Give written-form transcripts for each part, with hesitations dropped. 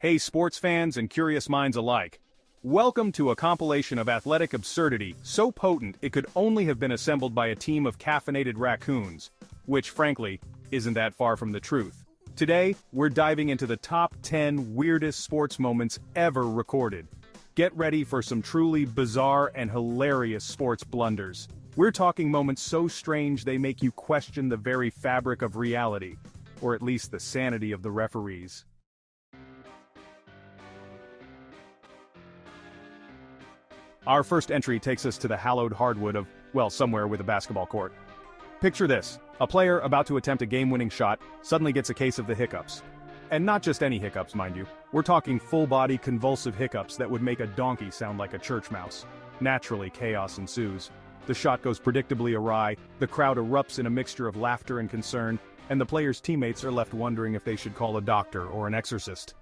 Hey sports fans and curious minds alike. Welcome to a compilation of athletic absurdity so potent it could only have been assembled by a team of caffeinated raccoons, which frankly, isn't that far from the truth. Today, we're diving into the top 10 weirdest sports moments ever recorded. Get ready for some truly bizarre and hilarious sports blunders. We're talking moments so strange they make you question the very fabric of reality, or at least the sanity of the referees. Our first entry takes us to the hallowed hardwood of, well, somewhere with a basketball court. Picture this, a player about to attempt a game-winning shot suddenly gets a case of the hiccups. And not just any hiccups, mind you. We're talking full-body convulsive hiccups that would make a donkey sound like a church mouse. Naturally, chaos ensues. The shot goes predictably awry, the crowd erupts in a mixture of laughter and concern, and the player's teammates are left wondering if they should call a doctor or an exorcist.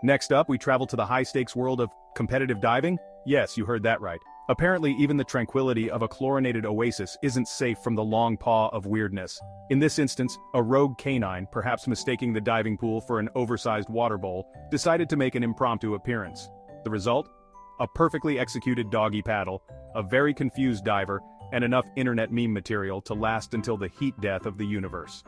Next up, we travel to the high-stakes world of competitive diving. Yes, you heard that right. Apparently, even the tranquility of a chlorinated oasis isn't safe from the long paw of weirdness. In this instance, a rogue canine, perhaps mistaking the diving pool for an oversized water bowl, decided to make an impromptu appearance. The result? A perfectly executed doggy paddle, a very confused diver, and enough internet meme material to last until the heat death of the universe.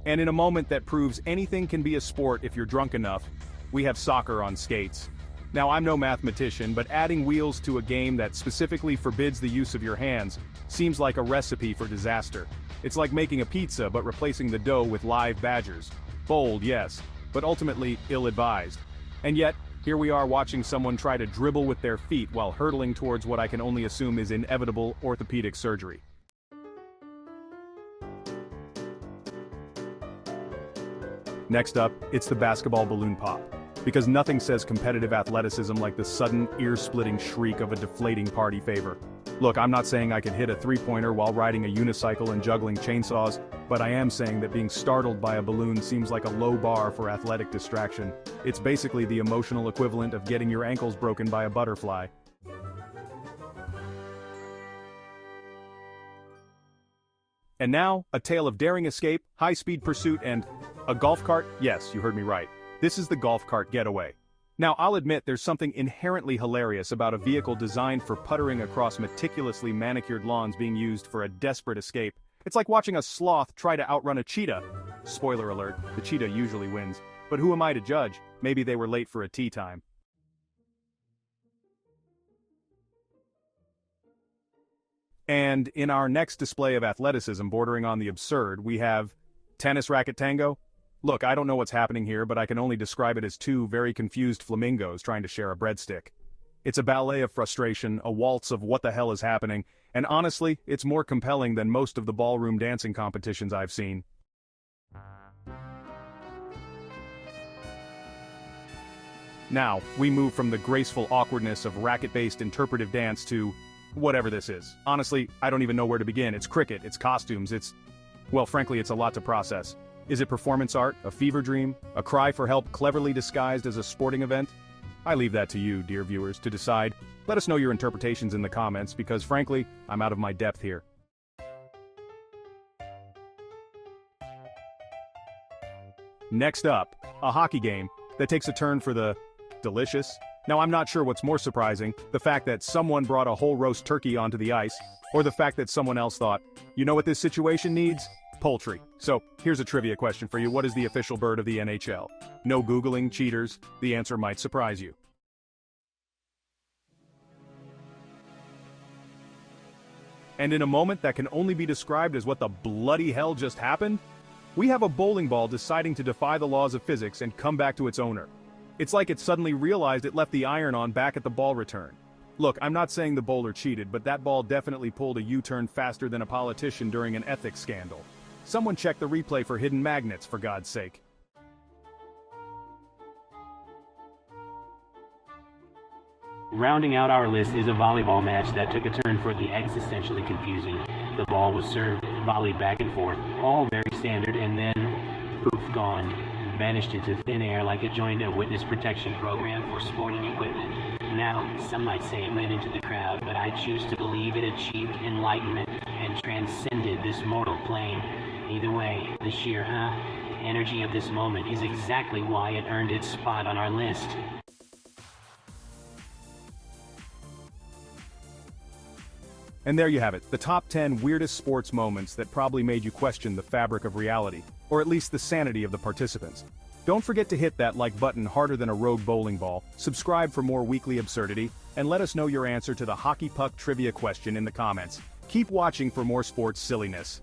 And in a moment that proves anything can be a sport if you're drunk enough, we have soccer on skates. Now, I'm no mathematician, but adding wheels to a game that specifically forbids the use of your hands seems like a recipe for disaster. It's like making a pizza but replacing the dough with live badgers. Bold, yes, but ultimately ill-advised. And yet, here we are watching someone try to dribble with their feet while hurtling towards what I can only assume is inevitable orthopedic surgery. Next up, it's the basketball balloon pop. Because nothing says competitive athleticism like the sudden, ear-splitting shriek of a deflating party favor. Look, I'm not saying I could hit a three-pointer while riding a unicycle and juggling chainsaws, but I am saying that being startled by a balloon seems like a low bar for athletic distraction. It's basically the emotional equivalent of getting your ankles broken by a butterfly. And now, a tale of daring escape, high-speed pursuit, and a golf cart? Yes, you heard me right. This is the golf cart getaway. Now, I'll admit there's something inherently hilarious about a vehicle designed for puttering across meticulously manicured lawns being used for a desperate escape. It's like watching a sloth try to outrun a cheetah. Spoiler alert, the cheetah usually wins. But who am I to judge? Maybe they were late for a tea time. And in our next display of athleticism bordering on the absurd, we have tennis racket tango. Look, I don't know what's happening here, but I can only describe it as two very confused flamingos trying to share a breadstick. It's a ballet of frustration, a waltz of what the hell is happening, and honestly, it's more compelling than most of the ballroom dancing competitions I've seen. Now, we move from the graceful awkwardness of racket-based interpretive dance to whatever this is. Honestly, I don't even know where to begin. It's cricket, it's costumes, well, frankly, it's a lot to process. Is it performance art, a fever dream, a cry for help cleverly disguised as a sporting event? I leave that to you, dear viewers, to decide. Let us know your interpretations in the comments because, frankly, I'm out of my depth here. Next up, a hockey game that takes a turn for the delicious. Now, I'm not sure what's more surprising, the fact that someone brought a whole roast turkey onto the ice, or the fact that someone else thought, you know what this situation needs? Poultry. So, here's a trivia question for you. What is the official bird of the NHL? No Googling, cheaters. The answer might surprise you. And in a moment that can only be described as what the bloody hell just happened, we have a bowling ball deciding to defy the laws of physics and come back to its owner. It's like it suddenly realized it left the iron on back at the ball return. Look, I'm not saying the bowler cheated, but that ball definitely pulled a U-turn faster than a politician during an ethics scandal. Someone check the replay for hidden magnets, for God's sake. Rounding out our list is a volleyball match that took a turn for the existentially confusing. The ball was served, volleyed back and forth, all very standard, and then, poof, gone. Vanished into thin air like it joined a witness protection program for sporting equipment. Now, some might say it went into the crowd, but I choose to believe it achieved enlightenment and transcended this mortal plane. Either way, the sheer, energy of this moment is exactly why it earned its spot on our list. And there you have it, the top 10 weirdest sports moments that probably made you question the fabric of reality, or at least the sanity of the participants. Don't forget to hit that like button harder than a rogue bowling ball, subscribe for more weekly absurdity, and let us know your answer to the hockey puck trivia question in the comments. Keep watching for more sports silliness.